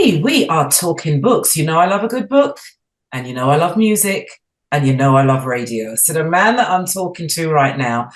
Hey, we are talking books. You know, I love a good book, and you know, I love music, and you know, I love radio. So, the man that I'm talking to right now,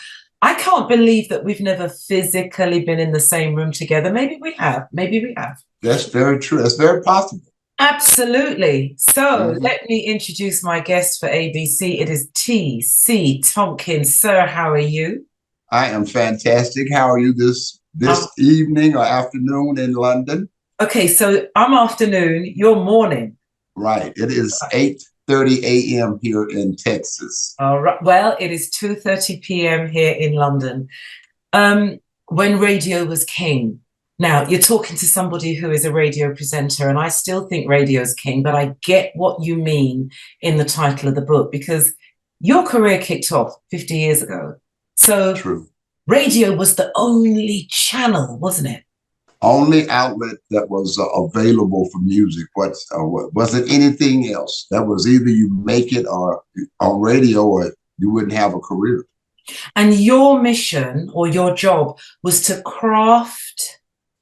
I can't believe that we've never physically been in the same room together. Maybe we have. Maybe we have. That's very true. That's very possible. Absolutely. So, Mhm. let me introduce my guest for ABC. It is T.C. Tompkins. Sir, how are you? I am fantastic. How are you this Um, evening or afternoon in London? okay, so I'm afternoon, you're morning. Right. It is 8:30 a.m. here in Texas. All right. Well, it is 2:30 p.m. here in London. Um, when radio was king. Now, you're talking to somebody who is a radio presenter, and I still think radio is king, but I get what you mean in the title of the book because your career kicked off 50 years ago. So, True. radio was the only channel, wasn't it? Only outlet that was available for music. Was it anything else? That was either you make it or on radio or you wouldn't have a career. And your mission or your job was to craft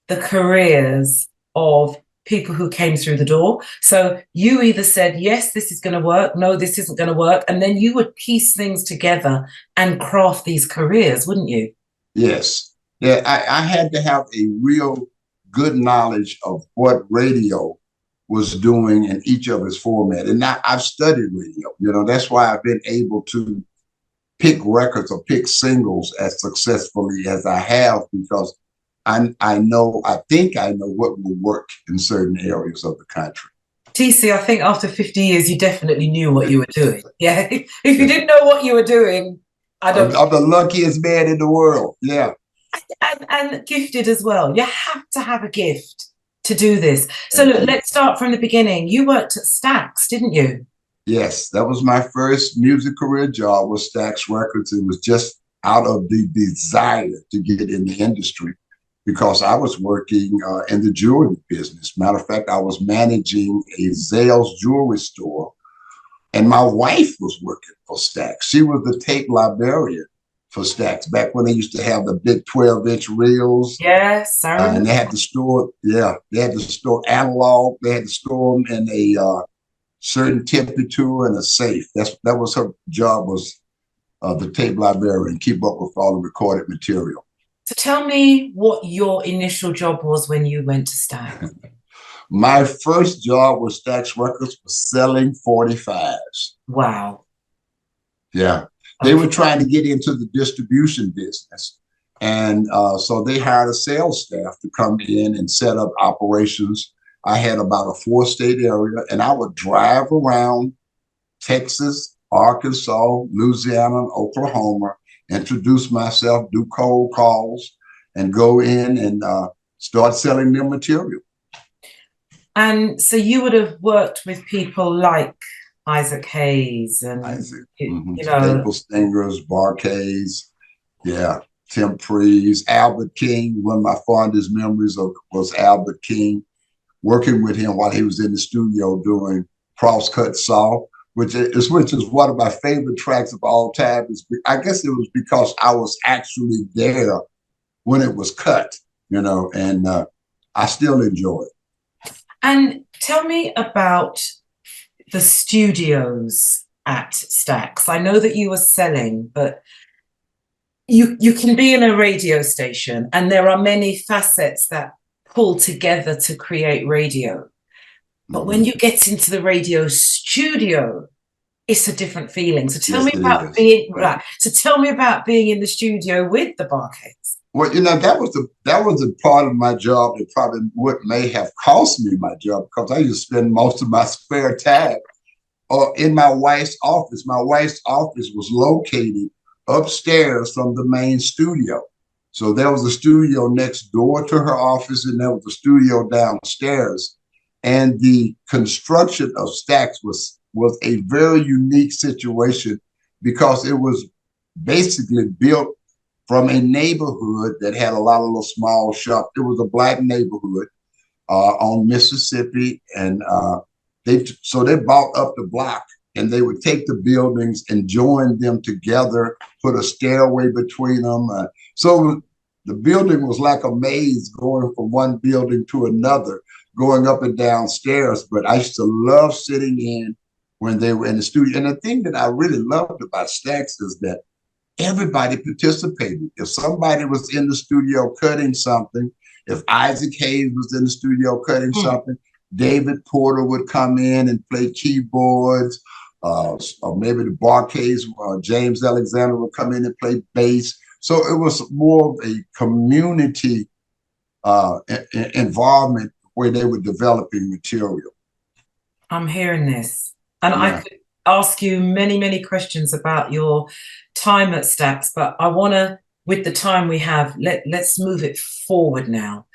the careers of people who came through the door. So you either said, yes, this is going to work. No, this isn't going to work. And then you would piece things together and craft these careers, wouldn't you? Yes. Yeah, I had to have a real good knowledge of what radio was doing in each of its format. And I've studied radio. That's why I've been able to pick records or pick singles as successfully as I have because I think I know what will work in certain areas of the country. TC, I think after 50 years, you definitely knew what you were doing. Yeah. If you didn't know what you were doing, I don't. I'm the luckiest man in the world. Yeah. And gifted as well. You have to have a gift to do this. So look, Indeed. let's start from the beginning. You worked at Stax, didn't you? Yes, that was my first music career job with Stax Records. It was just out of the desire to get in the industry because I was working in the jewelry business. Matter of fact, I was managing a Zales jewelry store, and my wife was working for Stax. She was the tape librarian for Stax back when they used to have the big 12-inch reels. Yes, I And remember. they had to store, yeah, they had to store analog. They had to store them in a certain temperature and a safe. That was her job, was the tape librarian, keep up with all the recorded material. So tell me what your initial job was when you went to Stax. My first job with Stax Records was selling 45s. Wow. Yeah, they Okay. were trying to get into the distribution business. And so they hired a sales staff to come in and set up operations. I had about a 4-state area, and I would drive around Texas, Arkansas, Louisiana, and Oklahoma, introduce myself, do cold calls, and go in and start selling their material. And so you would have worked with people like Isaac Hayes and, Isaac, you know, Staple Stingers, Barcades, yeah, Tim Prees, Albert King. One of my fondest memories was Albert King, working with him while he was in the studio doing Crosscut Saw, which is one of my favorite tracks of all time. I guess it was because I was actually there when it was cut, and I still enjoy it. and tell me about the studios at Stax. I know that you were selling, but you can be in a radio station and there are many facets that pull together to create radio. But when you get into the radio studio, it's a different feeling. So tell Yes, me it about is. being right. So tell me about being in the studio with the Barcades. Well, that was a part of my job that probably what may have cost me my job because I used to spend most of my spare time in my wife's office. My wife's office was located upstairs from the main studio. So there was a studio next door to her office, and there was a studio downstairs. And the construction of Stax was a very unique situation because it was basically built from a neighborhood that had a lot of little small shops. It was a black neighborhood on Mississippi, and they bought up the block, and they would take the buildings and join them together, put a stairway between them. So the building was like a maze going from one building to another. going up and down stairs, but I used to love sitting in when they were in the studio. And the thing that I really loved about Stax is that everybody participated. If somebody was in the studio cutting something, if Isaac Hayes was in the studio cutting something, David Porter would come in and play keyboards, or maybe the Barcades, James Alexander would come in and play bass. So it was more of a community involvement where they were developing material. I'm hearing this. And I could ask you many, many questions about your time at Stax, but I want to, with the time we have, let's move it forward now.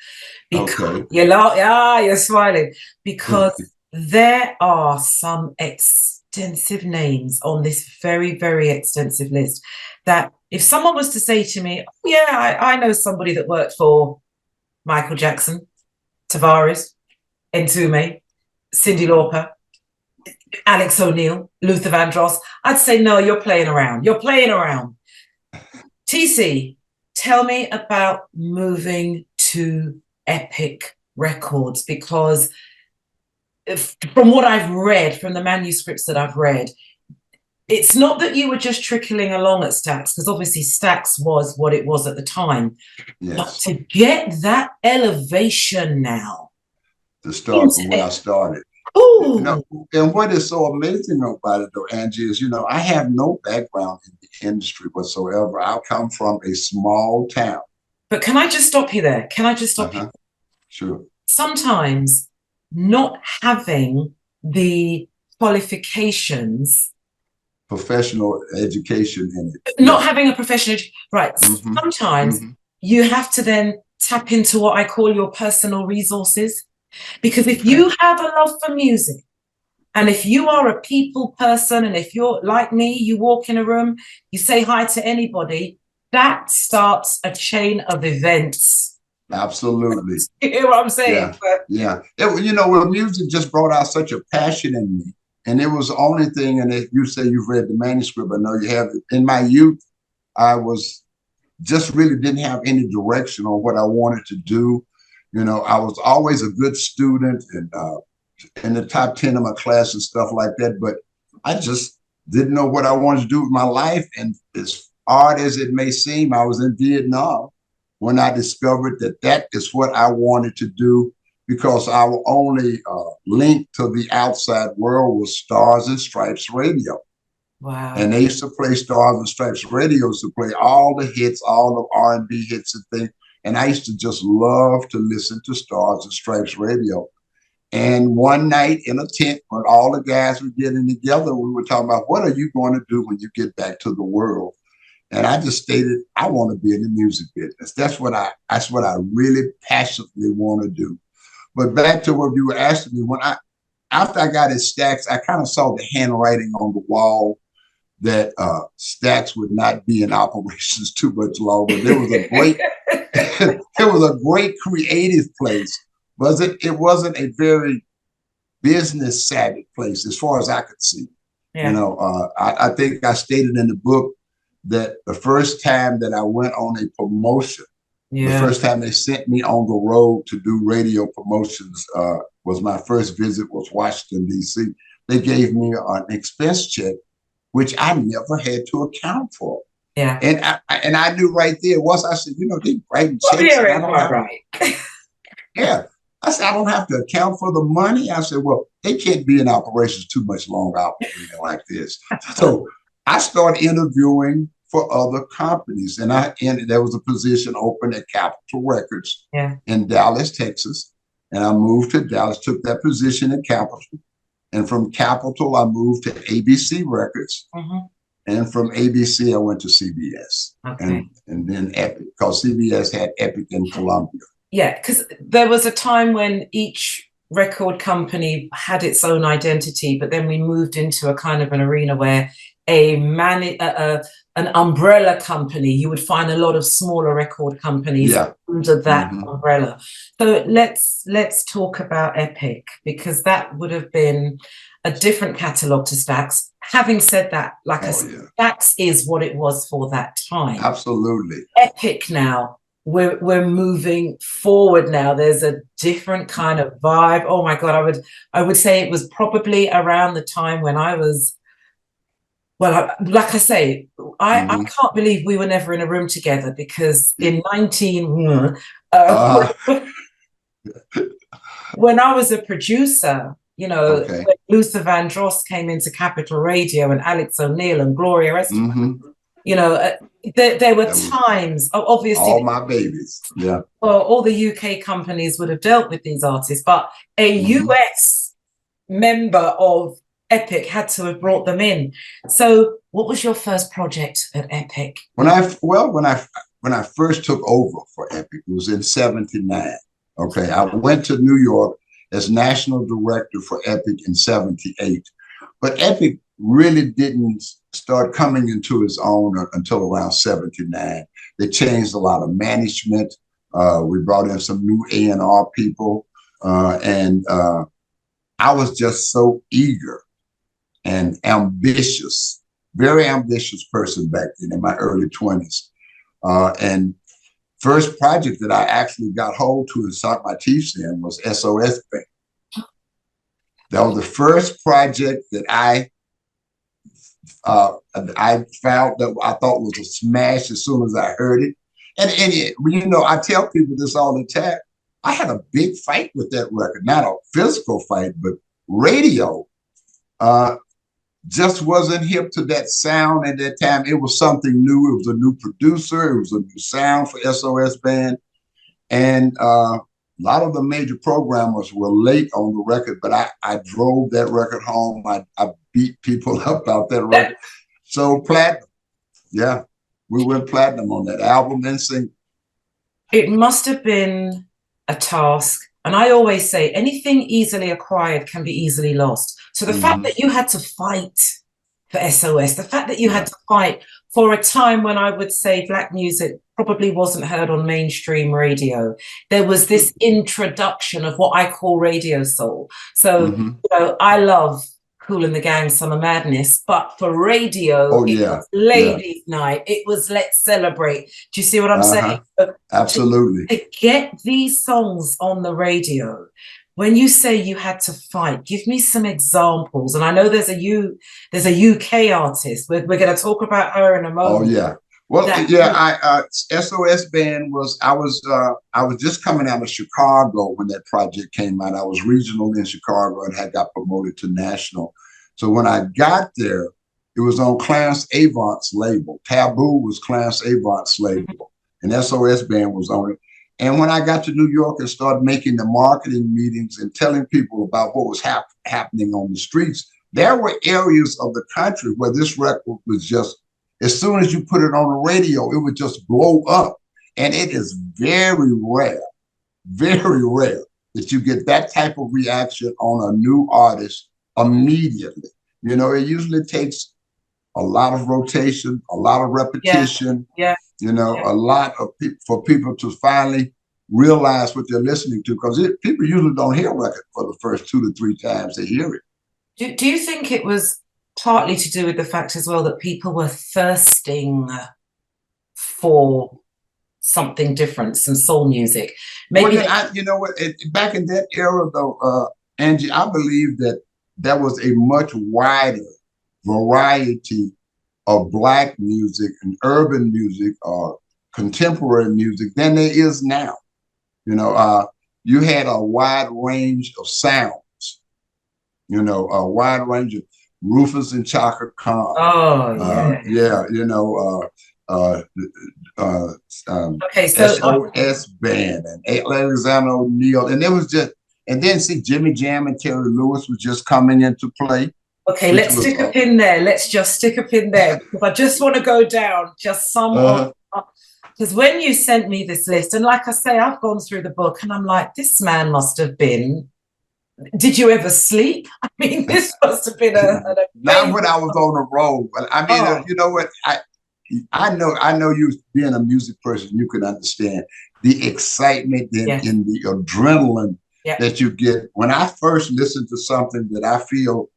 Because you're smiling. Because there are some extensive names on this very, very extensive list that if someone was to say to me, oh, yeah, I know somebody that worked for Michael Jackson, Tavares, Mtume, Cyndi Lauper, Alex O'Neill, Luther Vandross, I'd say, no, you're playing around. You're playing around. TC, tell me about moving to Epic Records, because from what I've read, from the manuscripts that I've read, it's not that you were just trickling along at Stax, because obviously Stax was what it was at the time. Yes. But to get that elevation now. To start from where I started. Ooh. You know, and what is so amazing about it, though, Angie, is, you know, I have no background in the industry whatsoever. I come from a small town. But can I just stop you there? Can I just stop you? Sure. Sometimes not having the qualifications, professional education in it. Not having a professional, right. Sometimes you have to then tap into what I call your personal resources. Because if you have a love for music, and if you are a people person, and if you're like me, you walk in a room, you say hi to anybody, that starts a chain of events. Absolutely. You hear what I'm saying? Yeah. You know, well, music just brought out such a passion in me. And it was the only thing, and you say you've read the manuscript, I know you have it. In my youth, I was just really didn't have any direction on what I wanted to do. You know, I was always a good student and in the top 10 of my class and stuff like that, but I just didn't know what I wanted to do with my life. And as odd as it may seem, I was in Vietnam when I discovered that that is what I wanted to do, because our only link to the outside world was Stars and Stripes Radio. Wow. And they used to play Stars and Stripes Radio, to play all the hits, all the R&B hits and things. And I used to just love to listen to Stars and Stripes Radio. And one night in a tent, when all the guys were getting together, we were talking about, what are you going to do when you get back to the world? And I just stated, I want to be in the music business. That's what I really passionately want to do. But back to what you were asking me, after I got at Stax, I kind of saw the handwriting on the wall that Stax would not be in operations too much longer. There was a great, it was a great creative place. It wasn't a very business savvy place as far as I could see. Yeah. You know, I think I stated in the book that the first time that I went on a promotion, the first time they sent me on the road to do radio promotions was my first visit was Washington, D.C. They gave me an expense check, which I never had to account for. Yeah. And I knew right there, once I said, you know, they writing checks. Yeah. I said, I don't have to account for the money. I said, well, they can't be in operations too much longer operating like this. So I started interviewing for other companies. And there was a position open at Capitol Records in Dallas, Texas. And I moved to Dallas, took that position at Capitol. And from Capitol, I moved to ABC Records. And from ABC, I went to CBS. And then Epic, because CBS had Epic in Columbia. Yeah, because there was a time when each record company had its own identity, but then we moved into a kind of an arena where an umbrella company, you would find a lot of smaller record companies under that umbrella. So let's talk about Epic, because that would have been a different catalog to Stax. Having said that, like Stax is what it was for that time. Absolutely. Epic now. we're moving forward now. There's a different kind of vibe. Oh my God, I would say it was probably around the time when I was, well, like I say, I can't believe we were never in a room together, because in 19 when I was a producer, you know, Okay. when Luther Vandross came into Capital Radio and Alex O'Neill and Gloria Estefan, you know, there were times, obviously, all my babies. Yeah. well, all the UK companies would have dealt with these artists, but a US member of Epic had to have brought them in. So what was your first project at Epic? When I first took over for Epic, it was in '79. Okay. I went to New York as national director for Epic in '78. But Epic really didn't start coming into its own until around '79. They changed a lot of management. We brought in some new A&R people. And I was just so eager and ambitious, very ambitious person back then in my early 20s. And first project that I actually got hold to and sunk my teeth in was SOS Band. That was the first project that I found that I thought was a smash as soon as I heard it. And you know, I tell people this all the time. I had a big fight with that record, not a physical fight, but radio just wasn't hip to that sound at that time. It was something new. It was a new producer. It was a new sound for SOS Band. And a lot of the major programmers were late on the record, but I drove that record home. I beat people up out that record. So platinum. Yeah, we went platinum on that album and single. It must have been a task. And I always say anything easily acquired can be easily lost. So the fact that you had to fight for SOS, the fact that you had to fight for a time when I would say Black music probably wasn't heard on mainstream radio. There was this introduction of what I call radio soul. So, you know, I love Kool and the Gang, Summer Madness, but for radio, it was Ladies Night. It was Let's Celebrate. Do you see what I'm saying? Absolutely. To get these songs on the radio, when you say you had to fight, give me some examples. And I know there's a UK artist. We're going to talk about her in a moment. Oh yeah. Well, SOS Band was I was just coming out of Chicago when that project came out. I was regional in Chicago and had got promoted to national. So when I got there, it was on Clarence Avant's label. Taboo was Clarence Avant's label, and SOS Band was on it. And when I got to New York and started making the marketing meetings and telling people about what was happening on the streets, there were areas of the country where this record was just, as soon as you put it on the radio, it would just blow up. And it is very rare that you get that type of reaction on a new artist immediately. You know, it usually takes a lot of rotation, a lot of repetition, you know, a lot of for people to finally realize what they're listening to, because people usually don't hear a record for the first 2 to 3 times they hear it. Do you think it was partly to do with the fact as well that people were thirsting for something different, some soul music? Maybe you know what? Back in that era, though, Angie, I believe that there was a much wider variety of Black music and urban music or contemporary music than there is now. You know, you had a wide range of sounds. You know, a wide range of Rufus and Chaka Khan. Oh yeah. You know, okay, so SOS Band and Alexander O'Neill, and it was just, and then see Jimmy Jam and Terry Lewis was just coming into play. Okay, let's stick a pin there. Let's just stick a pin there, because I just want to go down just some because when you sent me this list, and like I say, I've gone through the book and I'm like, this man must have been, did you ever sleep? I mean, this must have been not when I was on the road. But I mean, you know what? I know you being a music person, you can understand the excitement and the adrenaline that you get when I first listen to something that I feel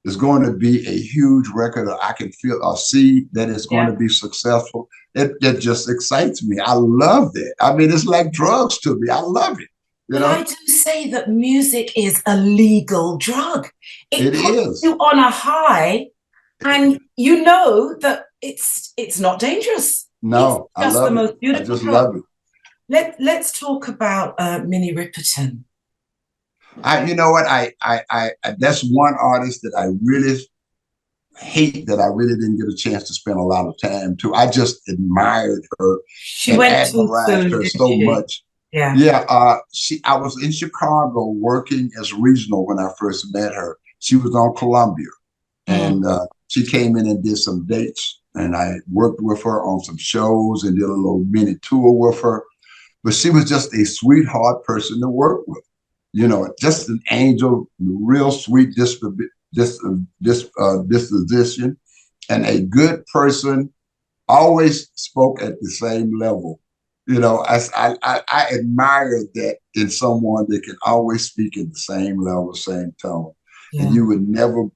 is going to be a huge record, or I can feel or see that it's going to be successful. It just excites me. I love that. I mean, it's like drugs to me. I love it. But I do say that music is a legal drug. It puts you on a high, and you know that it's not dangerous. No, it's just I love the most beautiful I just drug. love it. Let's talk about Minnie Riperton. You know what? I that's one artist that I really hate that I really didn't get a chance to spend a lot of time to. I just admired her and admired her so much. Yeah. Yeah. I was in Chicago working as regional when I first met her. She was on Columbia, and she came in and did some dates, and I worked with her on some shows and did a little mini tour with her. But she was just a sweetheart person to work with. You know, just an angel, real sweet disposition, and a good person. Always spoke at the same level. You know, I admire that in someone that can always speak at the same level, same tone, and you would never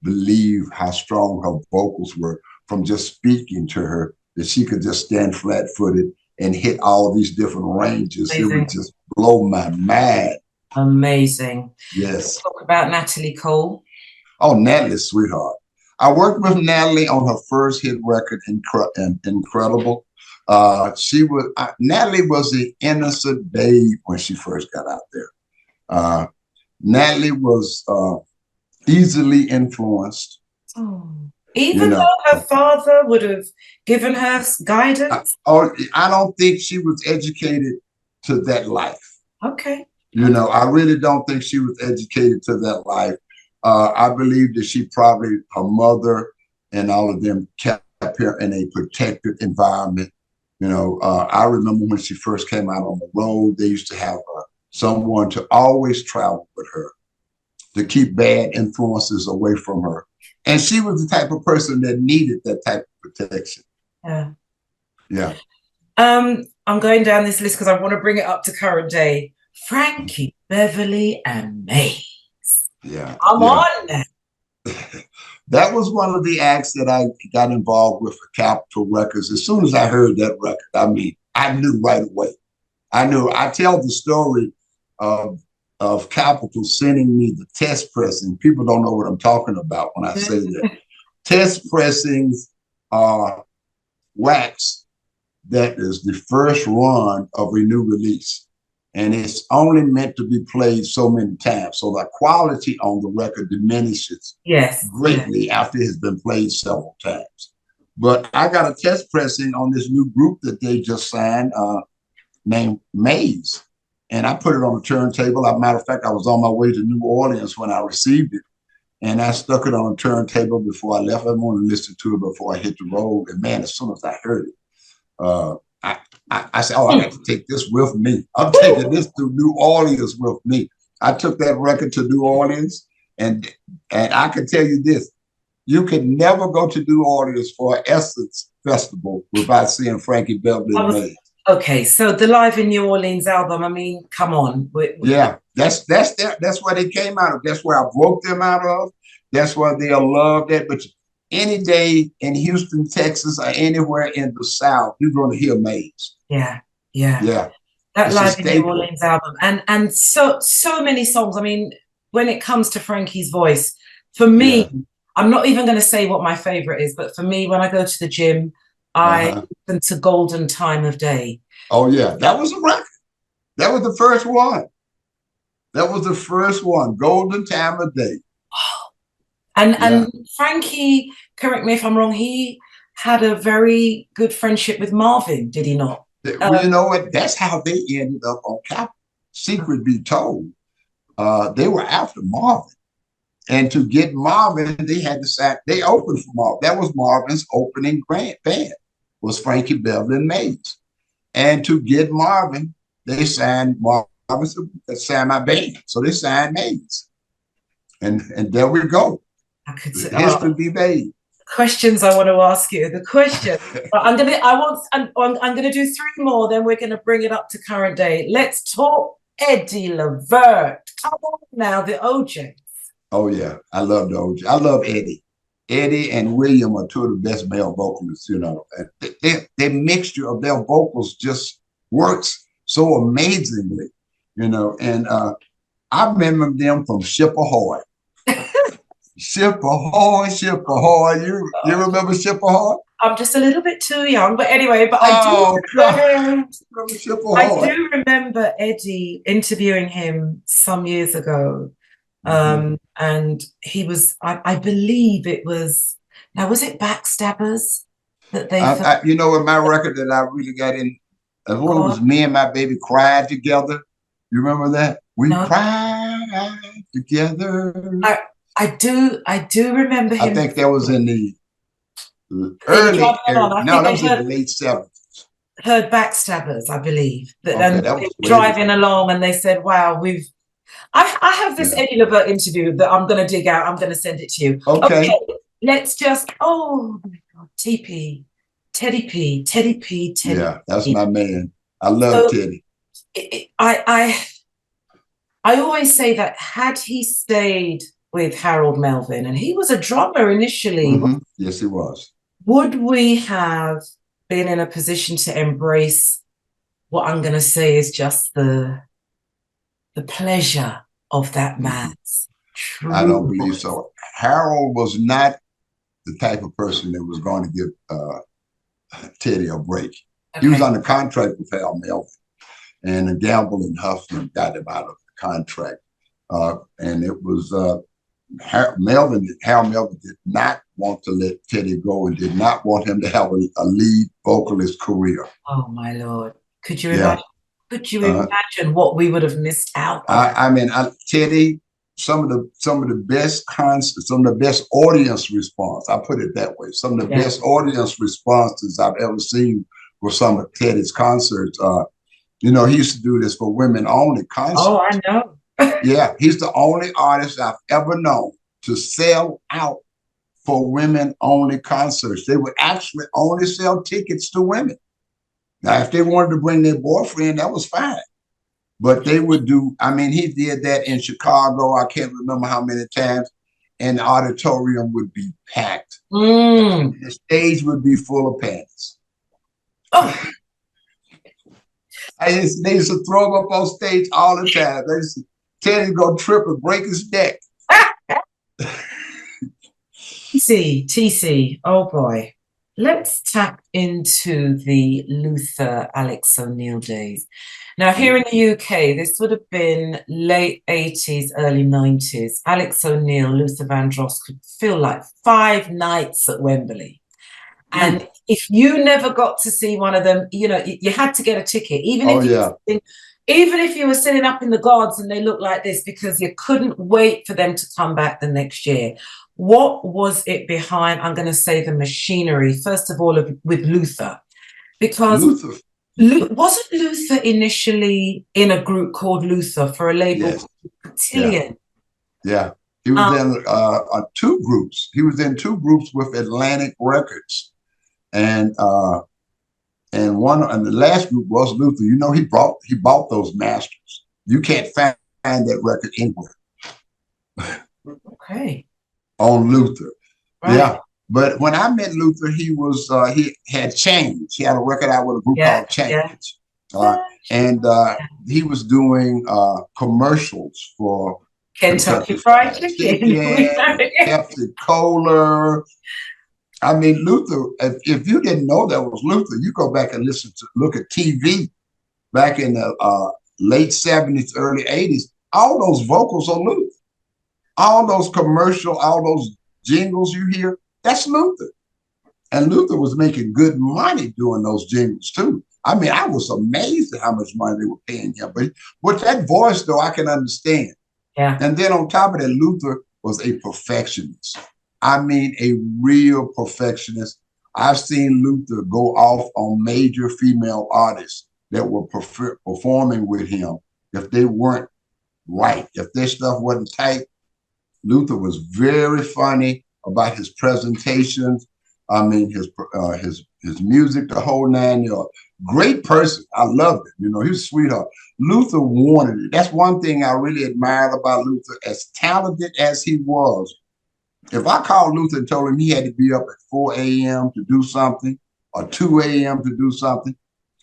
believe how strong her vocals were from just speaking to her. That she could just stand flat-footed and hit all these different ranges. Amazing. It would just blow my mind. Amazing. Yes. Let's talk about Natalie Cole. Oh, Natalie's sweetheart. I worked with Natalie on her first hit record, Incredible. Natalie was the innocent babe when she first got out there. Natalie was easily influenced. Oh. Even though her father would have given her guidance? I don't think she was educated to that life. Okay. You know, I really don't think she was educated to that life. I believe that she probably, her mother and all of them kept her in a protected environment. You know, I remember when she first came out on the road, they used to have someone to always travel with her to keep bad influences away from her. And she was the type of person that needed that type of protection. Yeah. Yeah. I'm going down this list because I want to bring it up to current day. Frankie, Beverly, and Mays. Yeah. I'm on that. That was one of the acts that I got involved with for Capitol Records. As soon as I heard that record, I mean, I knew right away. I tell the story of Capitol sending me the test pressing. People don't know what I'm talking about when I say that. Test pressings are wax that is the first run of a new release. And it's only meant to be played so many times. So the quality on the record diminishes greatly after it has been played several times. But I got a test pressing on this new group that they just signed named Mays. And I put it on the turntable. As a matter of fact, I was on my way to New Orleans when I received it. And I stuck it on a turntable before I left. I wanted to listen to it before I hit the road. And man, as soon as I heard it, I said, I got to take this with me. I'm taking this to New Orleans with me. I took that record to New Orleans, and I can tell you this, you can never go to New Orleans for an Essence Festival without seeing Frankie Beverly and Mays. Okay, so the Live in New Orleans album, I mean, come on. Yeah, that's where they came out of. That's where I broke them out of. That's where they loved that. But any day in Houston, Texas, or anywhere in the South, you're going to hear Mays. Yeah. That Live in New Orleans album, and so many songs. I mean, when it comes to Frankie's voice, for me, I'm not even going to say what my favorite is, but for me, when I go to the gym, I listen to Golden Time of Day. Oh yeah, that was a record. That was the first one. Golden Time of Day. And Frankie, correct me if I'm wrong, he had a very good friendship with Marvin, did he not? Well, you know what? That's how they ended up on Capitol. Secret be told, they were after Marvin. And to get Marvin, they had to sign. They opened for Marvin. That was Marvin's opening band, was Frankie Beverly and Mays. And to get Marvin, they signed Marvin, signed my band. So they signed Mays. And there we go. History be made. Questions I want to ask you. The question. I'm gonna do 3 more, then we're gonna bring it up to current day. Let's talk Eddie Levert. Come on now, the OJ. Oh yeah, I love the OG. I love Eddie. Eddie and William are two of the best male vocalists. You know, their mixture of their vocals just works so amazingly. You know, and I remember them from Ship Ahoy. Ship Ahoy, Ship Ahoy. You remember Ship Ahoy? I'm just a little bit too young, but anyway, but Oh God, Ship I Ahoy. do remember Eddie interviewing him some years ago. Mhm. And he was, I believe it was, now was it Backstabbers that they first You know, in my record that I really got in, one got was on? Me and My Baby Cried Together. You remember that? We No, cried together. I, I do remember I him. think that was in the They were driving along. I no, think that they was in the late 70s. heard Backstabbers, I believe. That Okay, and that they was were way driving before. along and they said, "Wow, I have this Yeah. Eddie Levert interview that I'm going to dig out. I'm going to send it to you. Okay. Okay, let's just. Oh my God, TP, Teddy P, Teddy P, Teddy Yeah, that's P. my man. I love So Teddy. I always say that had he stayed with Harold Melvin, and he was a drummer initially, Yes, he was. would we have been in a position to embrace what I'm going to say is just the pleasure of that Mhm. man's I true don't believe voice? so. Harold was not the type of person that was going to give Teddy a break. He was Okay. under contract with Hal Melvin, and the Gamble and Huffman got him out of the contract. And it was Hal Melvin did not want to let Teddy go and did not want him to have a lead vocalist career. Oh my Lord. Could you Yeah. imagine? Could you imagine what we would have missed out on? I mean, Teddy, some of the best concerts, some of the best audience response. I put it that way. Some of the Yeah. best audience responses I've ever seen were some of Teddy's concerts. You know, he used to do this for women only Oh, concerts. I know. Yeah, he's the only artist I've ever known to sell out for women only concerts. They would actually only sell tickets to women. Now, if they wanted to bring their boyfriend, that was fine. But they would do, I mean, he did that in Chicago. I can't remember how many times. And the auditorium would be packed. Mm. The stage would be full of panties. Oh, They used to throw him up on stage all the time. They used to tell him to go trip and break his neck. TC. Oh boy. Let's tap into the Luther Alex O'Neill days. Now, here in the UK, this would have been late 80s, early 90s. Alex O'Neill, Luther Vandross could feel like 5 nights at Wembley. And if you never got to see one of them, you know, you had to get a ticket, even Oh, if yeah. even if you were sitting up in the gods and they looked like this, because you couldn't wait for them to come back the next year. What was it behind, I'm going to say, the machinery, first of all, with Luther? Because Luther. wasn't Luther initially in a group called Luther for a label Yes. called Cotillion? Yeah. He was in two groups. He was in two groups with Atlantic Records. And the last group was Luther. You know, he bought those masters. You can't find that record anywhere. Okay. On Luther. Right. Yeah. But when I met Luther, he had Change. He had a record out with a group called Change. And he was doing commercials for Kentucky Fried Chicken. Pepsi Cola. I mean, Luther, if you didn't know that was Luther, you go back and look at TV back in the late 70s, early 80s. All those vocals are Luther. All those commercial, all those jingles you hear, that's Luther. And Luther was making good money doing those jingles too. I mean, I was amazed at how much money they were paying him. But with that voice, though, I can understand. Yeah. And then on top of that, Luther was a perfectionist. I mean, a real perfectionist. I've seen Luther go off on major female artists that were performing with him. If they weren't right, if their stuff wasn't tight, Luther was very funny about his presentations. I mean, his music, the whole nine yards. great person. I loved him. You know, he was a sweetheart. Luther wanted it. That's one thing I really admired about Luther. As talented as he was, if I called Luther and told him he had to be up at 4 a.m. to do something or 2 a.m. to do something,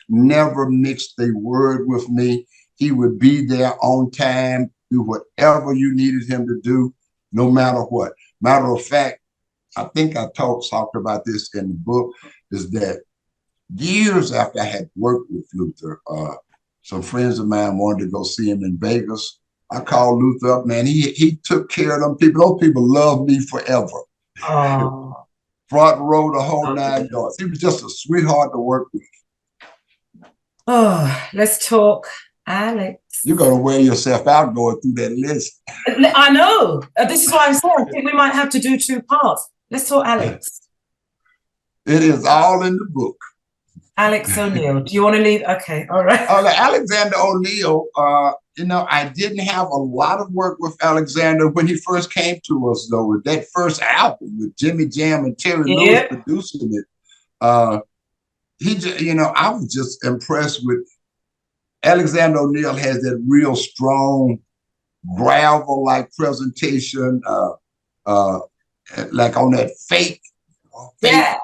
never mixed a word with me. He would be there on time, do whatever you needed him to do, no matter what. Matter of fact, I think I talked about this in the book, is that years after I had worked with Luther, some friends of mine wanted to go see him in Vegas. I called Luther up, man. He took care of them people. Those people loved me forever. Oh, Front row, the whole okay. 9 yards. He was just a sweetheart to work with. Oh, let's talk Alex. You're going to wear yourself out going through that list. I know. This is why I'm saying I think we might have to do 2 parts. Let's talk Alex. It is all in the book. Alex O'Neill. Do you want to leave? Okay, all right. Alexander O'Neill, you know, I didn't have a lot of work with Alexander when he first came to us, though, with that first album with Jimmy Jam and Terry Lewis producing it. You know, I was just impressed with Alexander O'Neill. Has that real strong gravel-like presentation, like on that fake. Yeah.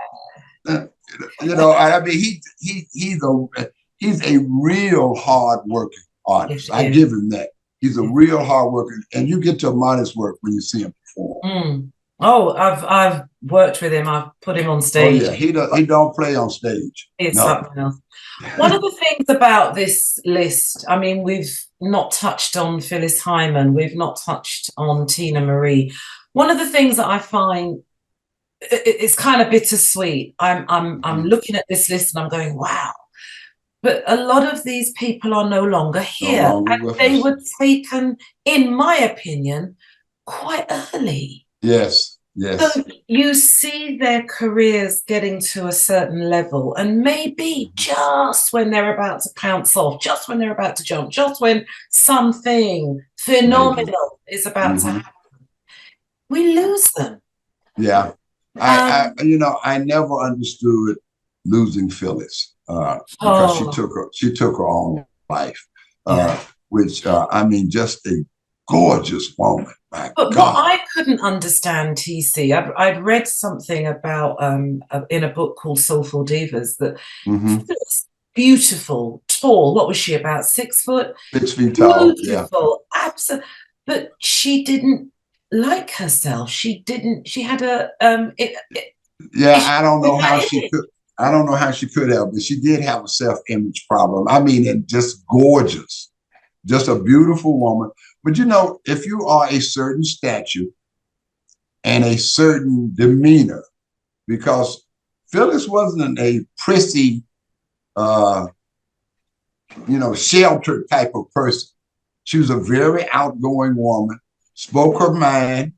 You know, I mean, he's a real hard-working artist. I give him that. He's a real hard worker, and you get your money's worth when you see him perform. Oh, I've worked with him. I've put him on stage. Oh yeah, he don't play on stage. It's something else. One of the things about this list, I mean, we've not touched on Phyllis Hyman. We've not touched on Tina Marie. One of the things that I find it's kind of bittersweet. I'm looking at this list and I'm going, wow. But a lot of these people are no longer here. And they were taken, in my opinion, quite early. Yes, yes. So you see their careers getting to a certain level, and maybe just when they're about to pounce off, just when they're about to jump, just when something phenomenal is about to happen, we lose them. Yeah. You know, I never understood losing Phyllis because she took her own life, which I mean, just a gorgeous woman. But what I couldn't understand, TC, I'd read something about in a book called Soulful Divas that Phyllis, beautiful, tall. What was she, about 6 foot? 6 feet tall. Beautiful, absolutely. But she didn't like herself. She had a I don't know how she could. I don't know how she could have, but she did have a self-image problem. I mean, and just gorgeous, just a beautiful woman. But you know, if you are a certain stature and a certain demeanor, because Phyllis wasn't a prissy, you know, sheltered type of person. She was a very outgoing woman, spoke her mind,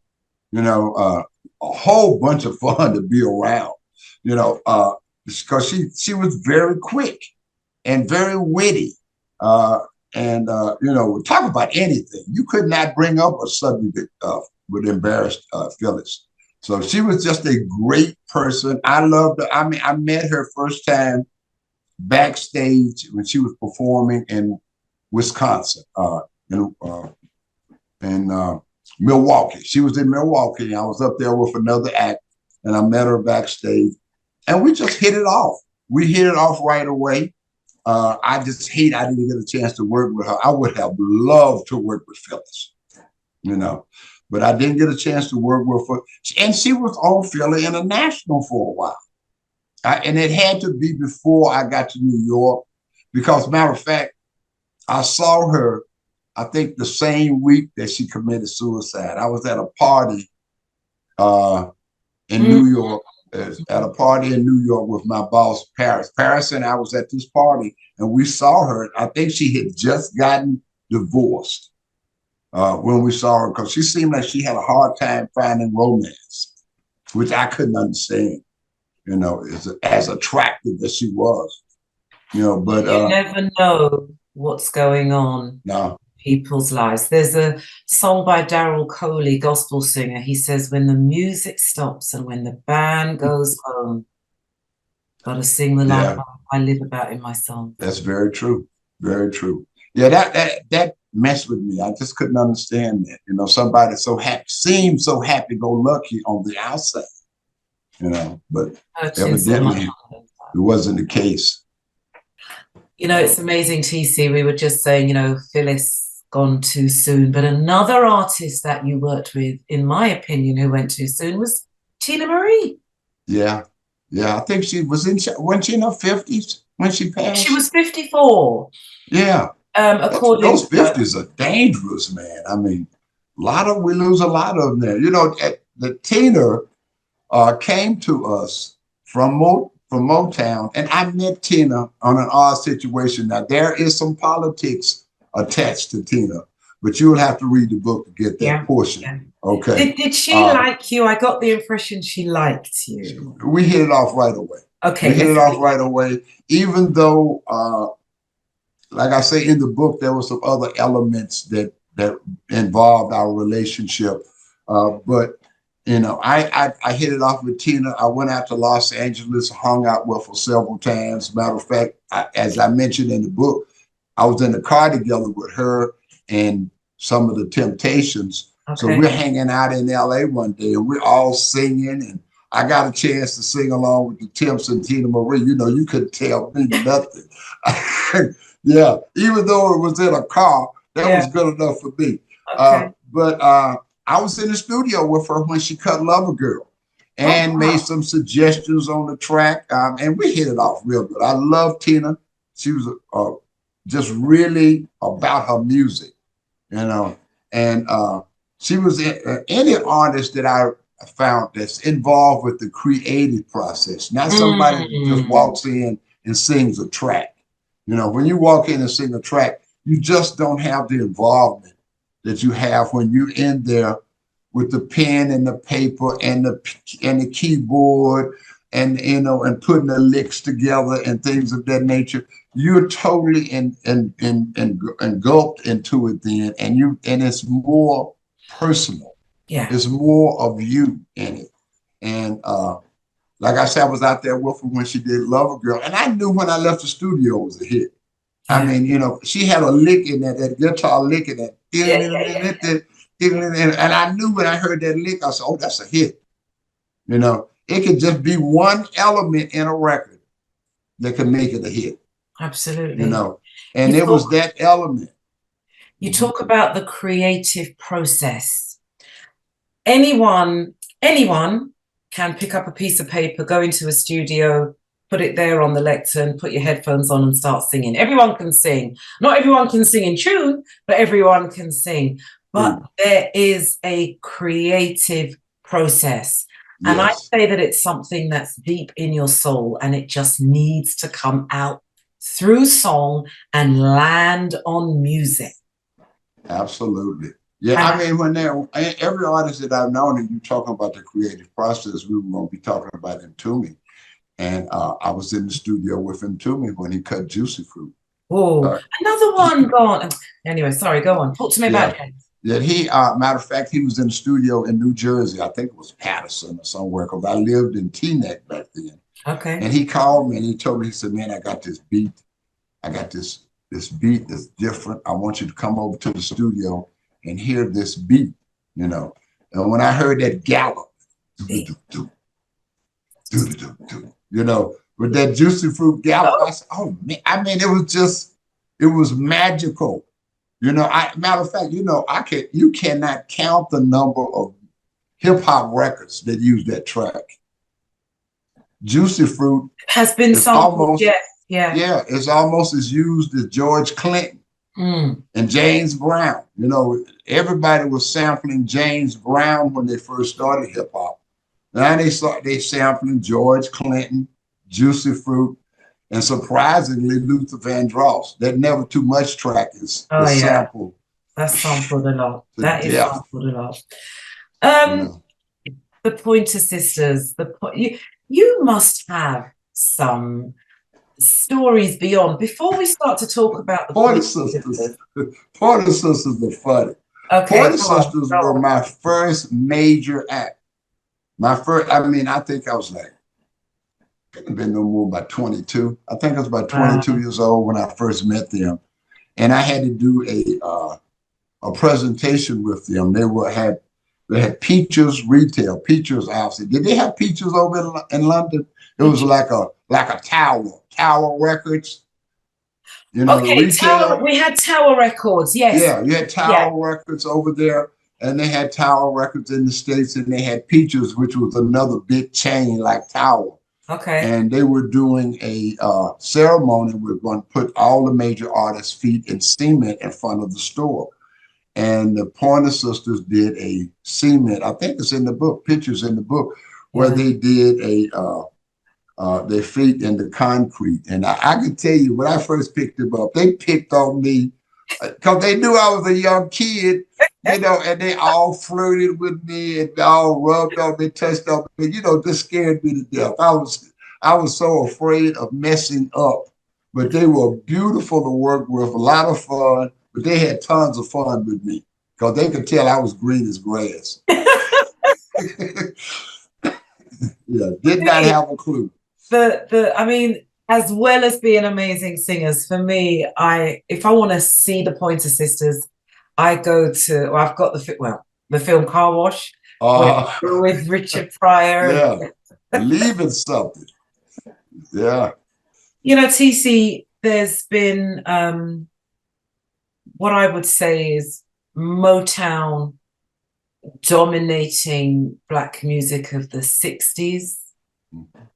you know, a whole bunch of fun to be around, you know, because she was very quick and very witty. And you know, talk about anything. You could not bring up a subject that would embarrass Phyllis. So she was just a great person. I loved her. I mean, I met her first time backstage when she was performing in Wisconsin, in Milwaukee. She was in Milwaukee. I was up there with another act, and I met her backstage, and we just hit it off. We hit it off right away. I just hate I didn't get a chance to work with her. I would have loved to work with Phyllis, you know, but I didn't get a chance to work with her. And she was on Philly International for a while. And it had to be before I got to New York, because matter of fact, I saw her, I think the same week that she committed suicide. I was at a party in New York. At a party in New York with my boss, Paris. Paris and I was at this party, and we saw her. I think she had just gotten divorced when we saw her, because she seemed like she had a hard time finding romance, which I couldn't understand, you know, as attractive as she was, you know. But you never know what's going on. No. People's lives. There's a song by Darryl Coley, gospel singer. He says, when the music stops and when the band goes home, Gotta sing the life Yeah, I live about in my song. that's very true. Very true. Yeah, that messed with me. I just couldn't understand that. You know, somebody so happy, seems so happy-go-lucky on the outside, you know, but Hurting so much. evidently it wasn't the case. You know, it's amazing, TC. We were just saying, you know, Phyllis gone too soon, but another artist that you worked with, in my opinion, who went too soon was Tina Marie. Yeah, yeah. I think she was wasn't she in her 50s when she She passed? was 54, Yeah. according Those to her. 50s are dangerous, man. I mean, we lose a lot of them there. You know, the Tina came to us from Motown, and I met Tina on an odd situation. Now there is some politics attached to Tina, but you will have to read the book to get that Yeah. portion. Yeah. Okay. Did she like you? I got the impression she liked you. We hit it off right away. Okay, We hit it off right away, even though like I say in the book, there were some other elements that involved our relationship. But you know, I hit it off with Tina. I went out to Los Angeles, hung out with her several times. Matter of fact, as I mentioned in the book, I was in the car together with her and some of the Temptations. Okay. So we're hanging out in LA one day and we're all singing, and I got a chance to sing along with the Temps and Tina Marie. You know, you couldn't tell me nothing. Yeah, even though it was in a car, that was good enough for me. Okay. But I was in the studio with her when she cut Lover Girl and made some suggestions on the track. And we hit it off real good. I love Tina. She was just really about her music, you know. And she was any artist that I found that's involved with the creative process, not somebody that just walks in and sings a track. You know, when you walk in and sing a track, you just don't have the involvement that you have when you're in there with the pen and the paper and the keyboard and you know and putting the licks together and things of that nature. You're totally engulfed into it then, and it's more personal. Yeah, it's more of you in it. And like I said, I was out there with her when she did Lover Girl, and I knew when I left the studio it was a hit. Yeah. I mean, you know, she had a lick in that guitar lick in that. And I knew when I heard that lick, I said, oh, that's a hit. You know, it could just be one element in a record that could make it a hit. Absolutely. You know, and it was that element. You talk about the creative process. Anyone can pick up a piece of paper, go into a studio, put it there on the lectern, put your headphones on and start singing. Everyone can sing. Not everyone can sing in tune, but everyone can sing. But there is a creative process. Yes. And I say that it's something that's deep in your soul and it just needs to come out through song and land on music. Absolutely. Yeah, I mean, every artist that I've known, and you talking about the creative process, we were going to be talking about Mtume. And I was in the studio with Mtume when he cut Juicy Fruit. Oh, another one gone. Anyway, sorry, go on. Talk to me about him. That matter of fact, he was in the studio in New Jersey. I think it was Patterson or somewhere, because I lived in Teaneck back then. Okay. And he called me and he told me, he said, man, I got this beat. I got this beat that's different. I want you to come over to the studio and hear this beat, you know. And when I heard that gallop, you know, with that Juicy Fruit gallop, I said, oh man, I mean, it was magical. You know, matter of fact, you know, you cannot count the number of hip hop records that use that track. Juicy Fruit has been sampled, yeah, it's almost as used as George Clinton and James Brown. You know, everybody was sampling James Brown when they first started hip hop. Now they sampling George Clinton, Juicy Fruit, and surprisingly Luther Vandross. That Never Too Much track is sampled. That's sampled a lot. That is sampled a lot. You know. The Pointer Sisters. You must have some stories beyond. Before we start to talk about the Pointer Sisters. Pointer Sisters are funny. Okay, Pointer Sisters were my first major act. I think I was like couldn't have been no more about 22. I think I was about 22 Wow. years old when I first met them, and I had to do a presentation with them. They had Peaches Retail, Peaches outfit. Did they have Peaches over in London? It was like a Tower Records. You know, the Okay, Tower. retail. We had Tower Records. Yes. Yeah, you had Yeah. Tower Records over there, and they had Tower Records in the States, and they had Peaches, which was another big chain like Tower. Okay. And they were doing a ceremony. We were going to put all the major artists' feet in cement in front of the store. And the Pointer Sisters did a cement. I think it's in the book, pictures in the book, where Yeah. they did their feet in the concrete. And I can tell you, when I first picked them up, they picked on me because they knew I was a young kid, you know, and they all flirted with me and all rubbed on me, touched on me, you know, just scared me to death. I was so afraid of messing up, but they were beautiful to work with, a lot of fun, but they had tons of fun with me because they could tell I was green as grass. Yeah, did not have a clue. I mean, as well as being amazing singers, for me, if I want to see the Pointer Sisters, I go to, well, I've got the film Car Wash with Richard Pryor. Yeah, believe in something. Yeah. You know, TC, there's been what I would say is Motown dominating Black music of the 60s.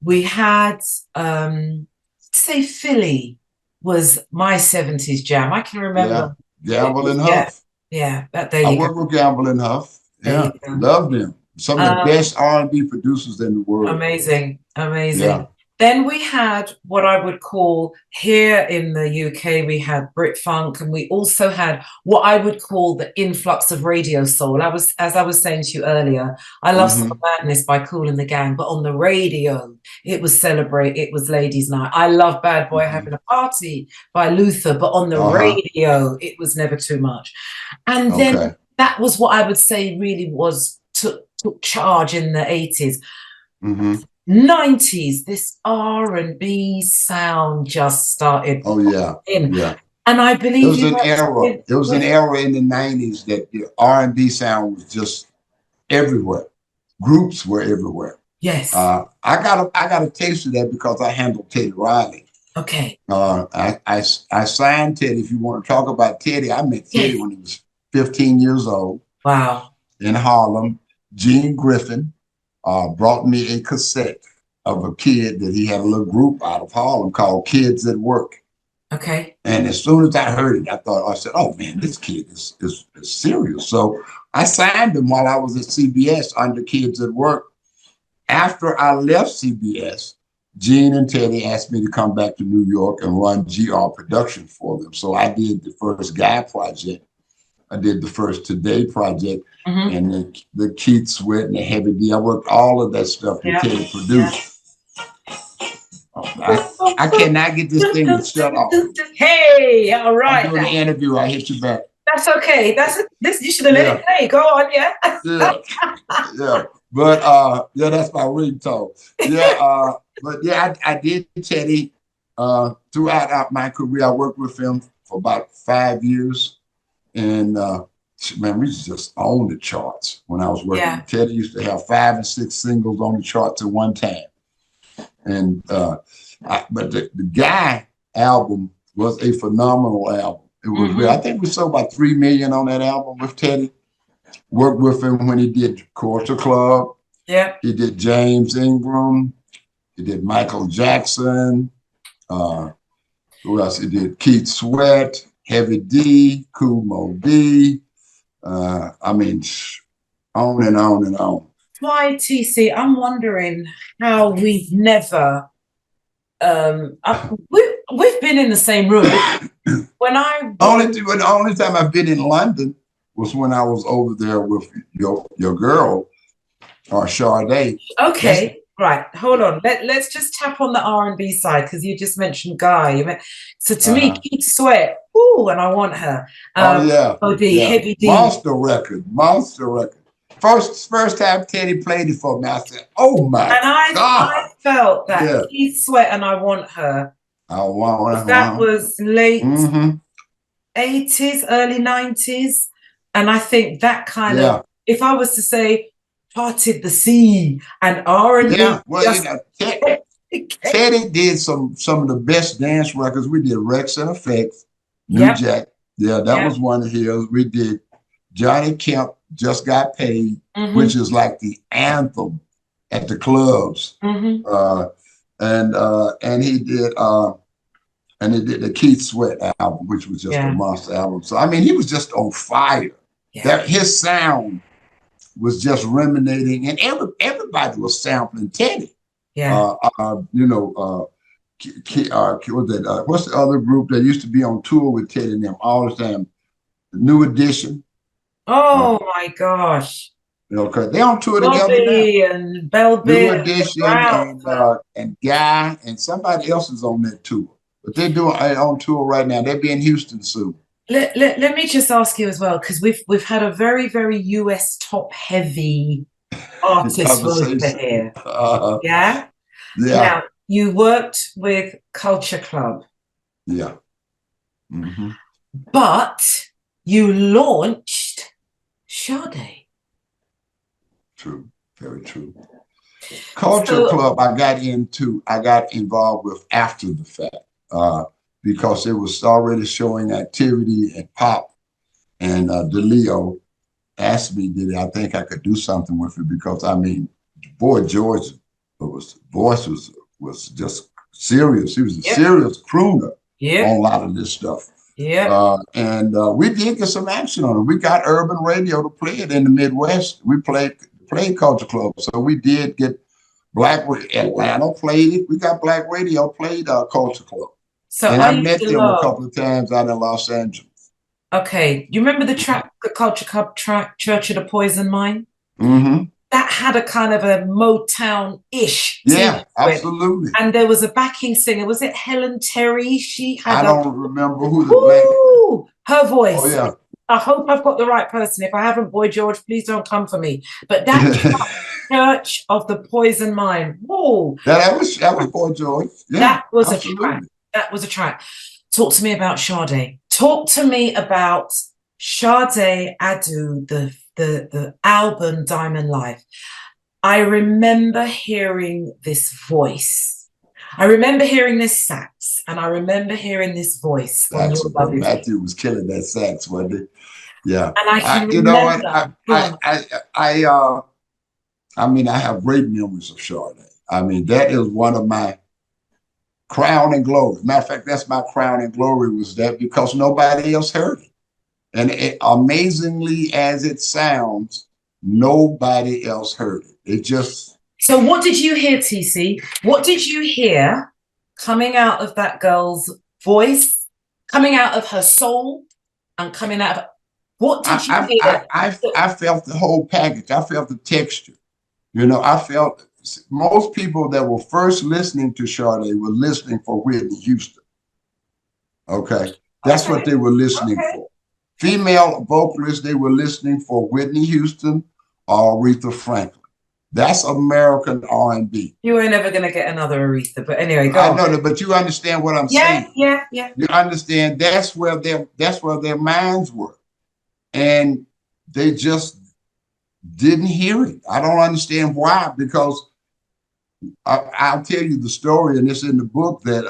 We had, say, Philly was my 70s jam. I can remember. Yeah, Gamble and Huff. Yeah, there I you worked go. with Gamble and Huff. Yeah, loved them. Some of the best R&B producers in the world. Amazing, amazing. Yeah. Then we had what I would call, here in the UK, we had Brit Funk, and we also had what I would call the influx of radio soul. As I was saying to you earlier, I love Summer Madness by Kool and the Gang, but on the radio, it was Ladies' Night. I love Bad Boy Having a Party by Luther, but on the radio, it was never too much. And then that was what I would say really took charge in the 80s. 90s, this R&B sound just started. Oh yeah, yeah. And I believe it was an era. It was an era in the 90s that the R&B sound was just everywhere. Groups were everywhere. Yes. I got a taste of that because I handled Teddy Riley. Okay. I signed Teddy. If you want to talk about Teddy, I met Teddy when he was 15 years old. Wow. In Harlem. Gene Griffin brought me a cassette of a kid that he had a little group out of Harlem called Kids at Work. Okay. And as soon as I heard it, I said, oh man, this kid is serious. So I signed him while I was at CBS under Kids at Work. After I left CBS, Gene and Teddy asked me to come back to New York and run GR production for them. So I did the first Guy project. I did the first Today project and the Keith Sweat and the Heavy D. I worked all of that stuff that Teddy produced. I cannot get this thing to shut off. Hey, all right. I'm doing an interview. I hit you back. That's okay. You should have let it play. Go on, yeah. Yeah. But that's my ringtone. Yeah. But yeah, I did Teddy throughout my career. I worked with him for about 5 years. And man, we just owned the charts when I was working. Teddy used to have 5 and 6 singles on the charts at one time. And but the Guy album was a phenomenal album. It was real. I think we sold about 3 million on that album with Teddy. Worked with him when he did Culture Club. Yeah. He did James Ingram. He did Michael Jackson. Who else? He did Keith Sweat, Heavy D, Kool Moe Dee. I mean, on and on and on. Why, TC? I'm wondering how we've never. We've been in the same room. The only time I've been in London was when I was over there with your girl, Sade. Okay, right. Hold on. Let's just tap on the R&B side because you just mentioned Guy. So to me, Keith Sweat. Ooh, and I want her. Heavy D. Monster record. first time Teddy played it for me, I said, "Oh my And I God!" felt that Yeah. Keith Sweat and I Want Her. I want. That was late Mm-hmm. 80s, early 90s. And I think that kind Yeah. of, if I was to say, parted the sea and R&B, Yeah. Well, just Teddy did some of the best dance records. We did Rex and Effects, New Yep, Jack. Yeah, that yep. was one of his. We did Johnny Kemp, Just Got Paid, which is like the anthem at the clubs. And he did the Keith Sweat album, which was just a monster album. So I mean, he was just on fire. That his sound was just ruminating, and everybody was sampling Teddy. What's the other group that used to be on tour with Teddy and them all the time? New Edition. Oh my gosh. Okay, they're on tour together Bobby now. and Belbit New and Edition and Guy and somebody else is on that tour. But they're doing on tour right now. They'll be in Houston soon. Let me just ask you as well, because we've had a very, very US top heavy artist roster here. Yeah. Now you worked with Culture Club. Yeah. But you launched Sade. True. Very true. Culture Club I got involved with after the fact. Because it was already showing activity and pop. And DeLeo asked me, I think I could do something with it? Because I mean, boy, George voice was just serious. He was a serious crooner on a lot of this stuff. And we did get some action on it. We got urban radio to play it in the Midwest. We played Culture Club. So we did get Atlanta played it. We got black radio played Culture Club. So and I met them a couple of times out in Los Angeles. Okay. You remember the track, the Culture Club track, Church of the Poison Mine? That had a kind of a Motown-ish. Yeah, absolutely. And there was a backing singer. Was it Helen Terry? She had I don't remember who the her voice. Oh, yeah. I hope I've got the right person. If I haven't, Boy George, please don't come for me. But that Church of the Poison Mine. Whoa. That was Boy George. Yeah, that was a track. That was a track. Talk to me about Sade. Talk to me about Sade Adu, the album Diamond Life. I remember hearing this voice. I remember hearing this sax, and I remember hearing this voice. Matthew was killing that sax, wasn't he? Yeah. And I can you know what? I mean, I have great memories of Sade. I mean, that is one of my crown and glory. Matter of fact, that's my crown and glory, was that because nobody else heard it. And amazingly as it sounds, nobody else heard it. It just... So what did you hear, TC? What did you hear coming out of that girl's voice, coming out of her soul, and coming out of... What did you hear? I felt the whole package. I felt the texture. You know, I felt... Most people that were first listening to Sade were listening for Whitney Houston. Okay? That's what they were listening for. Female vocalists, they were listening for Whitney Houston or Aretha Franklin. That's American R&B. You were never going to get another Aretha, but anyway, go on. I know that, but you understand what I'm saying. Yeah. You understand that's where their minds were. And they just didn't hear it. I don't understand why, because I'll tell you the story, and it's in the book, that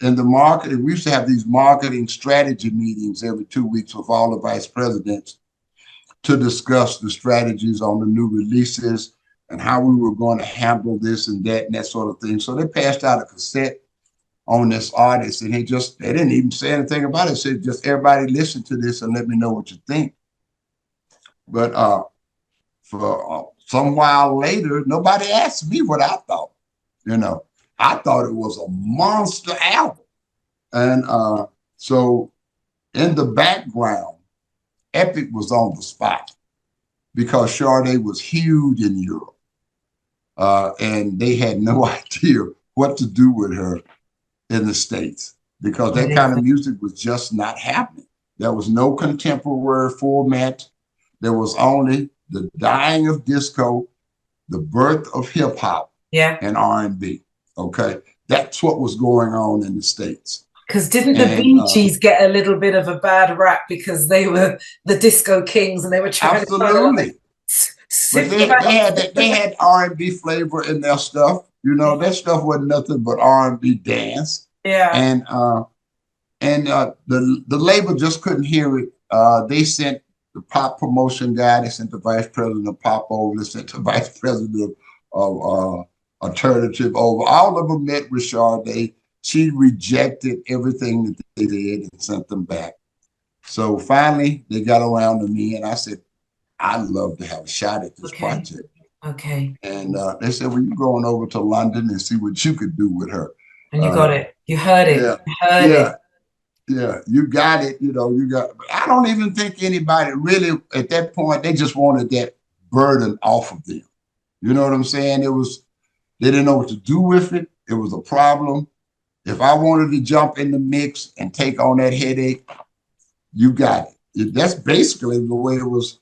in the marketing, we used to have these marketing strategy meetings every 2 weeks with all the vice presidents to discuss the strategies on the new releases and how we were going to handle this and that sort of thing. So they passed out a cassette on this artist, and they didn't even say anything about it. They said, just everybody listen to this and let me know what you think. But for some while later, nobody asked me what I thought. You know, I thought it was a monster album. And so in the background, Epic was on the spot because Sade was huge in Europe. And they had no idea what to do with her in the States because that kind of music was just not happening. There was no contemporary format. There was only the dying of disco, the birth of hip hop, and R&B. Okay, that's what was going on in the States. Because didn't the Bee Gees get a little bit of a bad rap because they were the disco kings and they were trying absolutely. But they had R&B flavor in their stuff. You know, that stuff wasn't nothing but R&B dance. Yeah. And the label just couldn't hear it. They sent the pop promotion guy, they sent the vice president of pop over, they sent the vice president of alternative over. All of them met with Sade. She rejected everything that they did and sent them back. So finally, they got around to me, and I said, I'd love to have a shot at this project. Okay. And they said, well, you're going over to London and see what you could do with her. And you got it. You heard it. Yeah. You heard it. Yeah, you got it. You know, you got. I don't even think anybody really at that point. They just wanted that burden off of them. You know what I'm saying? They didn't know what to do with it. It was a problem. If I wanted to jump in the mix and take on that headache, you got it. That's basically the way it was.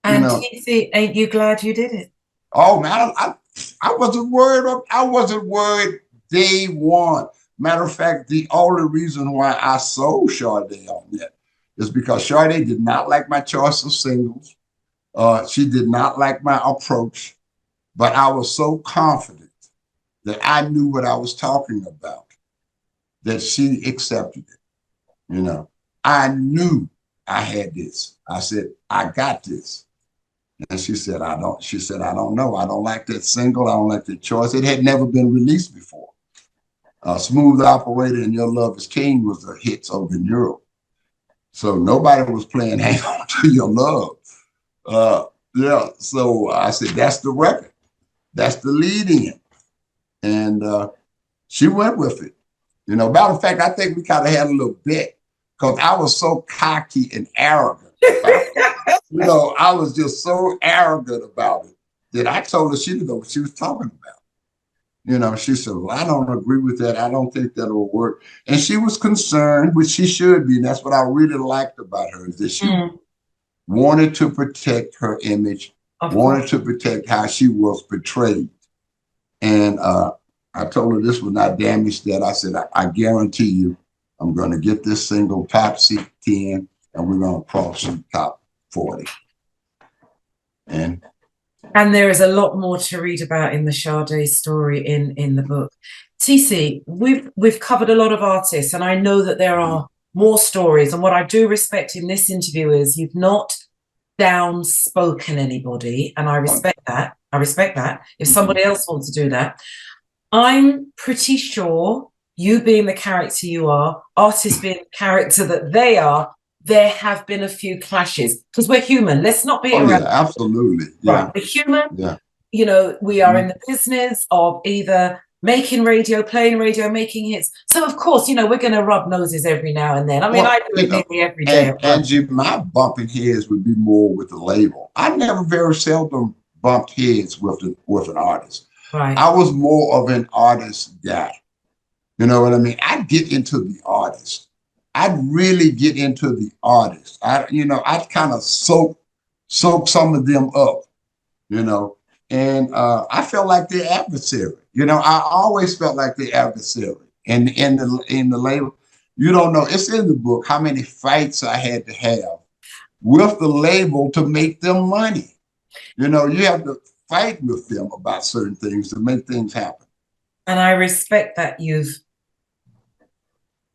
And TC, ain't you glad you did it? Oh man, I wasn't worried. I wasn't worried day one. Matter of fact, the only reason why I sold Sade on that is because Sade did not like my choice of singles. She did not like my approach, but I was so confident that I knew what I was talking about that she accepted it. You know, I knew I had this. I said, I got this. And she said, I don't. She said, I don't know. I don't like that single. I don't like that choice. It had never been released before. Smooth Operator and Your Love Is King was the hits over in Europe. So nobody was playing Hang On To Your Love. Yeah, so I said, that's the record. That's the lead in. And she went with it. You know, matter of fact, I think we kind of had a little bet because I was so cocky and arrogant about it. You know, I was just so arrogant about it that I told her she didn't know what she was talking about. You know, she said, well, I don't agree with that. I don't think that will work. And she was concerned, which she should be. And that's what I really liked about her, is that she wanted to protect her image, wanted to protect how she was portrayed. And I told her this would not damage that. I said, I guarantee you, I'm going to get this single top 10 and we're going to cross the top 40. And there is a lot more to read about in the Sade story in the book. TC, we've covered a lot of artists, and I know that there are more stories. And what I do respect in this interview is you've not downspoken anybody, and I respect that. I respect that. If somebody else wants to do that, I'm pretty sure, you being the character you are, artists being the character that they are, there have been a few clashes because we're human. Let's not be around. Yeah, absolutely. Yeah. Right. We're human. Yeah. You know, we are in the business of either making radio, playing radio, making hits. So of course, you know, we're going to rub noses every now and then. I mean, I do it nearly every day. Angie, my bumping heads would be more with the label. I never very seldom bumped heads with an artist. Right. I was more of an artist guy. You know what I mean? I'd get into the artist. I'd really get into the artist. I'd kind of soak some of them up, you know, and I felt like the adversary. You know, I always felt like the adversary. And in the label, you don't know, it's in the book how many fights I had to have with the label to make them money. You know, you have to fight with them about certain things to make things happen. And I respect that you've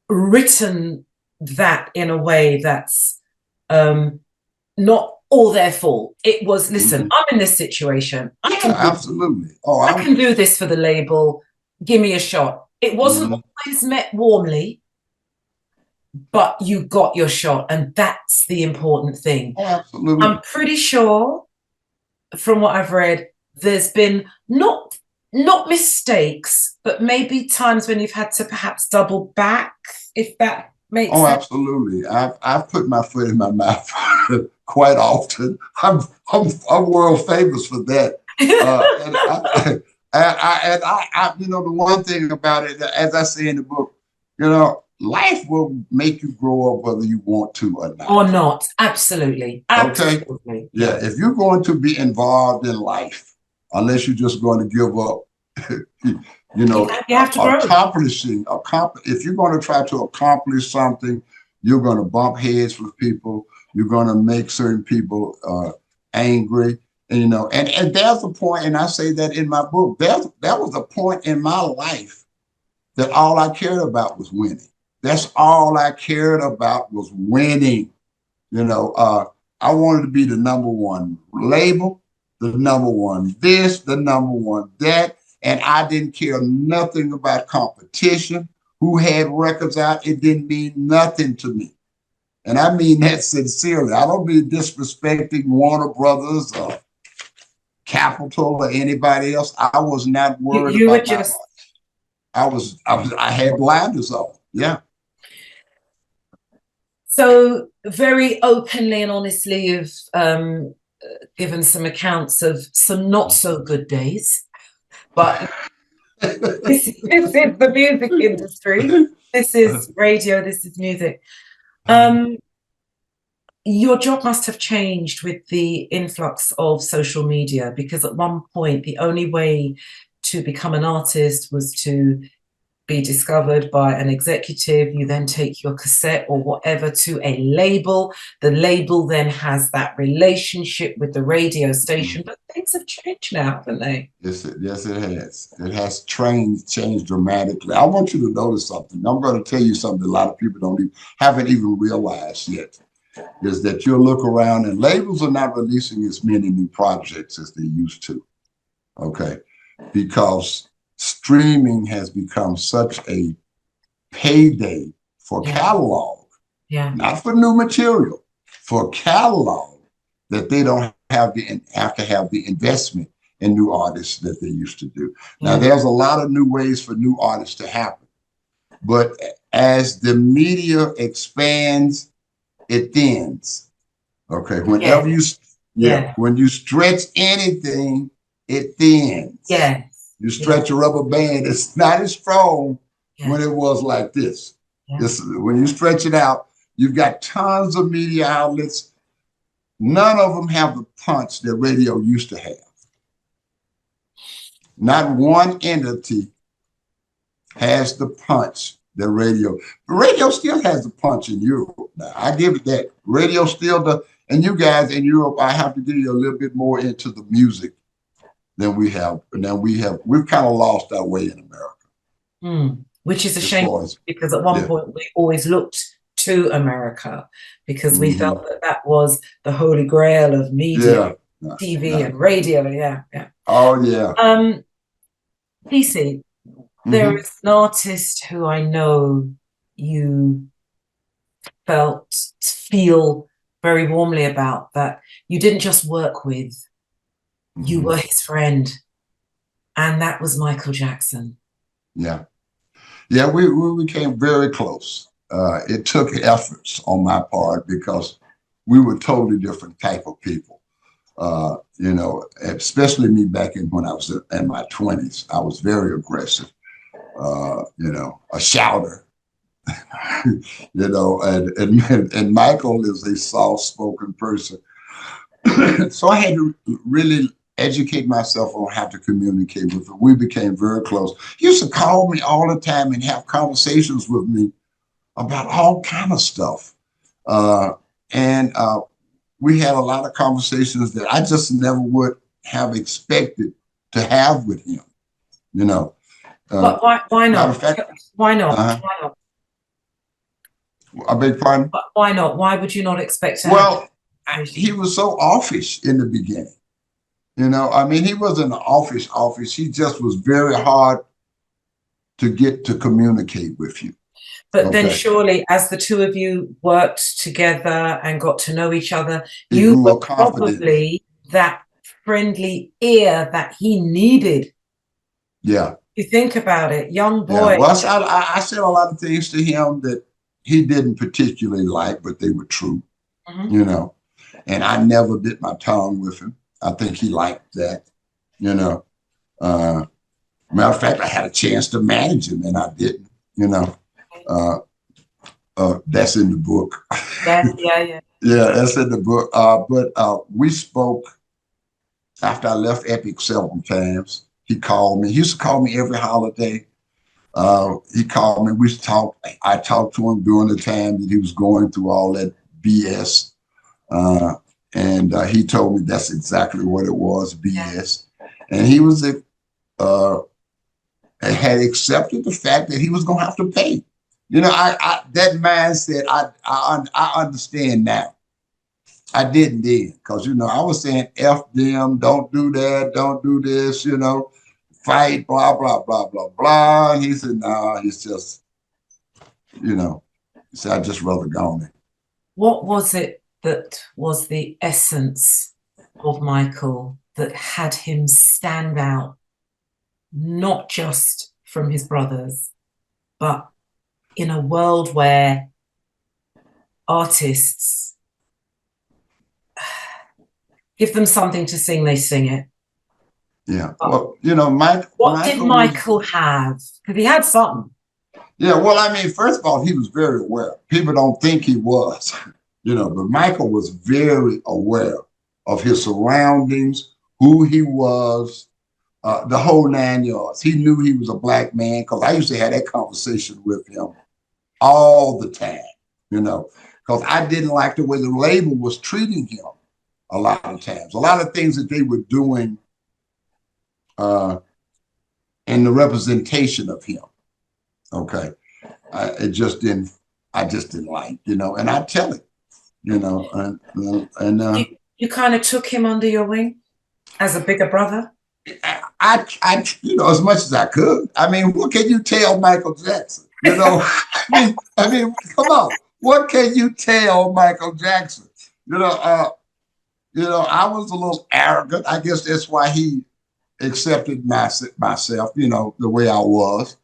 written that in a way that's not all their fault. It was, listen, I'm in this situation. I can absolutely. I can do this for the label. Give me a shot. It wasn't always met warmly, but you got your shot, and that's the important thing. Absolutely. I'm pretty sure, from what I've read, there's been not mistakes, but maybe times when you've had to perhaps double back, if that makes sense. Absolutely. I've put my foot in my mouth quite often. I'm world famous for that. And I, you know, the one thing about it, as I say in the book, you know, life will make you grow up whether you want to or not. Or not. Absolutely. Okay. Absolutely. Yeah. If you're going to be involved in life, unless you're just going to give up, you know, You have to grow. If you're going to try to accomplish something, you're going to bump heads with people. You're going to make certain people angry. And, you know, and there's a point, and I say that in my book, there was a point in my life that all I cared about was winning. That's all I cared about was winning. You know, I wanted to be the number one label, the number one this, the number one that. And I didn't care nothing about competition, who had records out. It didn't mean nothing to me. And I mean that sincerely. I don't mean disrespecting Warner Brothers or Capitol or anybody else. I was not worried You were about just. I had blinders on. Yeah. So very openly and honestly, you've given some accounts of some not so good days, but this is the music industry. This is radio. This is music. Your job must have changed with the influx of social media, because at one point the only way to become an artist was to be discovered by an executive. You then take your cassette or whatever to a label. The label then has that relationship with the radio station. But things have changed now, haven't they? Yes, it has. It has changed dramatically. I want you to notice something. I'm going to tell you something a lot of people haven't even realized yet, is that you'll look around and labels are not releasing as many new projects as they used to. Okay, because streaming has become such a payday for catalog, not for new material, for catalog, that they don't have to have the investment in new artists that they used to do. Now, there's a lot of new ways for new artists to happen, but as the media expands, it thins. Okay, whenever when you stretch anything, it thins. Yeah. You stretch a rubber band, it's not as strong when it was like this. When you stretch it out, you've got tons of media outlets. None of them have the punch that radio used to have. Not one entity has the punch that radio. Radio still has the punch in Europe. Now, I give it that. Radio still does. And you guys in Europe, I have to give you a little bit more into the music than we have. Now we've kind of lost our way in America. Which is a shame, because at one point we always looked to America, because we felt that was the holy grail of media, TV and radio. Oh yeah. PC, there is an artist who I know you feel very warmly about, that you didn't just work with, you were his friend, and that was Michael Jackson. Yeah, we became very close. It took efforts on my part, because we were totally different type of people. You know, especially me back when I was in my 20s, I was very aggressive. You know, a shouter. You know, and Michael is a soft-spoken person. So I had to really educate myself on how to communicate with him. We became very close. He used to call me all the time and have conversations with me about all kind of stuff. We had a lot of conversations that I just never would have expected to have with him, you know. But why not? Why not? Why not? I beg your pardon? But why not? Why would you not expect to? Well, he was so offish in the beginning. You know, I mean, he wasn't offish. He just was very hard to get to communicate with you. But then surely, as the two of you worked together and got to know each other, you were probably that friendly ear that he needed. Yeah. You think about it, young boy. Yeah. Well, I said a lot of things to him that he didn't particularly like, but they were true, you know. And I never bit my tongue with him. I think he liked that, you know. Matter of fact, I had a chance to manage him and I didn't, you know. That's in the book. Yeah, yeah, yeah. Yeah, that's in the book. But we spoke after I left Epic several times. He called me. He used to call me every holiday. He called me. We talked. I talked to him during the time that he was going through all that BS. And he told me that's exactly what it was, BS. And he was had accepted the fact that he was going to have to pay. You know, that mindset, I understand now. I didn't then, because, you know, I was saying, F them, don't do that, don't do this, you know, fight, blah, blah, blah, blah, blah. And he said, no, nah, it's just, you know, he said, I'd just rather go on it. What was it that was the essence of Michael that had him stand out, not just from his brothers, but in a world where artists give them something to sing, they sing it. Yeah. Well, you know, what did Michael have? Because he had something. Yeah. Well, I mean, first of all, he was very aware. People don't think he was, you know, but Michael was very aware of his surroundings, who he was, the whole 9 yards. He knew he was a black man, because I used to have that conversation with him all the time, you know, because I didn't like the way the label was treating him a lot of times. A lot of things that they were doing in the representation of him. Okay. I just didn't like, you know, and I tell it, you know, and you kind of took him under your wing as a bigger brother. I, you know, as much as I could. I mean, what can you tell Michael Jackson? You know, I mean, come on. What can you tell Michael Jackson? You know, I was a little arrogant. I guess that's why he accepted myself, you know, the way I was.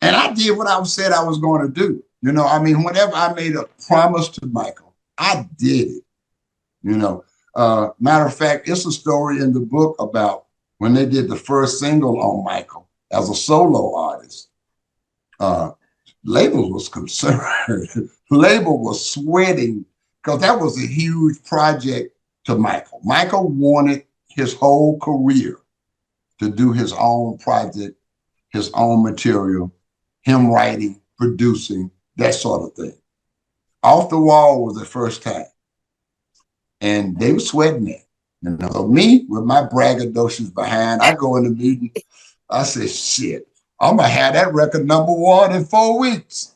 And I did what I said I was going to do. You know, I mean, whenever I made a promise to Michael, I did it. You know, matter of fact, it's a story in the book about when they did the first single on Michael as a solo artist. Label was concerned. Label was sweating, because that was a huge project to Michael. Michael wanted his whole career to do his own project, his own material, him writing, producing, that sort of thing. Off the Wall was the first time. And they were sweating it. You know, so me, with my braggadocious behind, I go in the meeting, I say, shit, I'm going to have that record #1 in 4 weeks.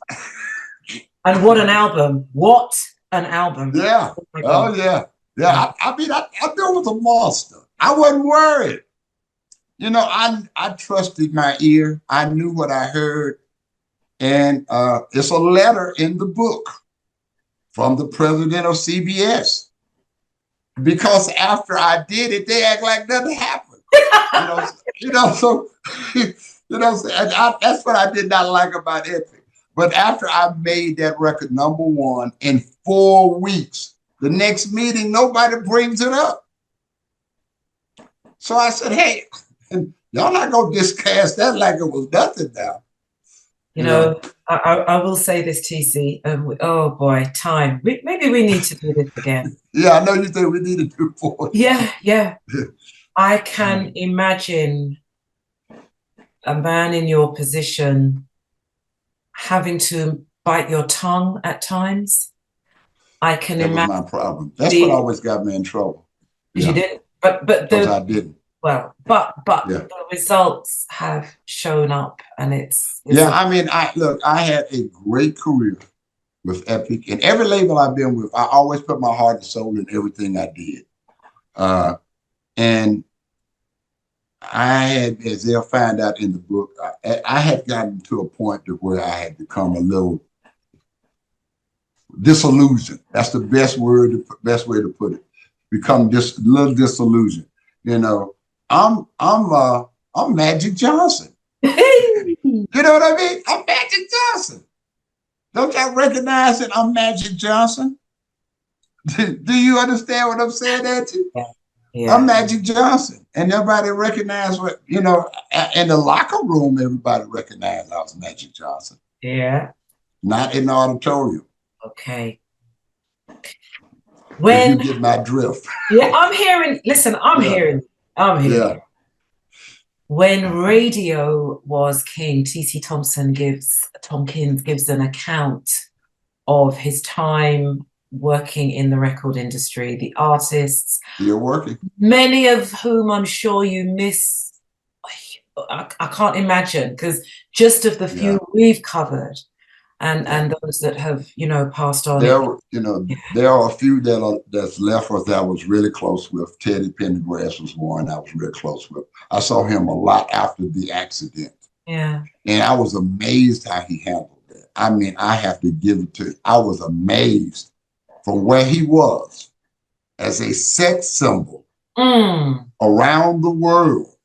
And what an album. What an album. Yeah. Oh, yeah. Yeah. I mean, I knew it was a monster. I wasn't worried. You know, I trusted my ear. I knew what I heard. And it's a letter in the book from the president of CBS. Because after I did it, they act like nothing happened. So that's what I did not like about Epic. But after I made that record #1 in 4 weeks, the next meeting, nobody brings it up. So I said, hey, y'all not going to discast that like it was nothing now. You know, I will say this, TC. Oh boy, time. Maybe we need to do this again. Yeah, I know you think we need to do 4. Yeah. I can imagine a man in your position having to bite your tongue at times. I can imagine. That was my problem. That's what always got me in trouble. You didn't, but I didn't. Well, but the results have shown up, and it's I mean, I had a great career with Epic, and every label I've been with, I always put my heart and soul in everything I did. And I had, as they'll find out in the book, I had gotten to a point to where I had become a little disillusioned. That's the best way to put it. Become just a little disillusioned. You know, I'm Magic Johnson. You know what I mean? I'm Magic Johnson. Don't y'all recognize that I'm Magic Johnson? Do you understand what I'm saying, Angie? Yeah. I'm Magic Johnson. And everybody recognized what, you know, in the locker room, everybody recognized I was Magic Johnson. Yeah. not in the auditorium. Okay. If you When, get my drift. yeah, I'm hearing, listen, Yeah, I'm hearing yeah. you. When radio was king, Tompkins gives an account of his time working in the record industry, the artists, Still working. many of whom I'm sure you miss. I can't imagine, because just of the Yeah. few we've covered and Yeah. those that have, you know, passed on. There are a few that's left us that I was really close with. Teddy Pendergrass was one I was really close with. I saw him a lot after the accident. Yeah. And I was amazed how he handled it. I mean, I have to give it to him. I was amazed from where he was as a sex symbol around the world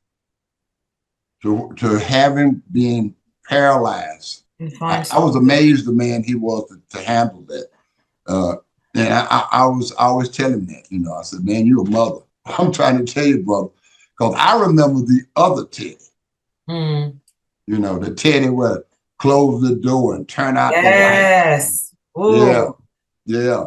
to having been paralyzed. I was amazed the man he was to handle that. And I was always telling him that, you know, I said, man, you're a mother. I'm trying to tell you, brother, because I remember the other Teddy, you know, the Teddy would close the door and turn out the light. Yes. Yeah, yeah.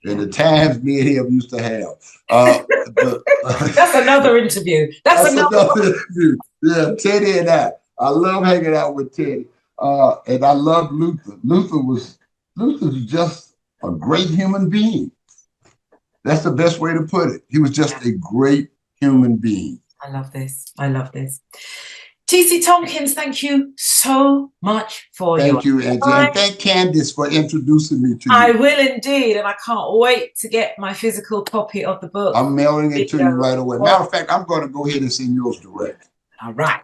And the times me and him used to have. That's another interview. That's another interview. Yeah, Teddy and I love hanging out with Teddy. And I love Luther. Luther's just a great human being. That's the best way to put it. He was just a great human being. I love this. I love this. TC Tompkins, thank you so much for Thank you, Angie. And thank Candace for introducing me to you. I will indeed. And I can't wait to get my physical copy of the book. I'm mailing it to you right away. Matter of fact, I'm going to go ahead and send yours direct. All right.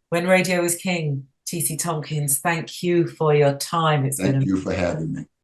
When Radio is King, TC Tompkins, thank you for your time. Thank you for having me.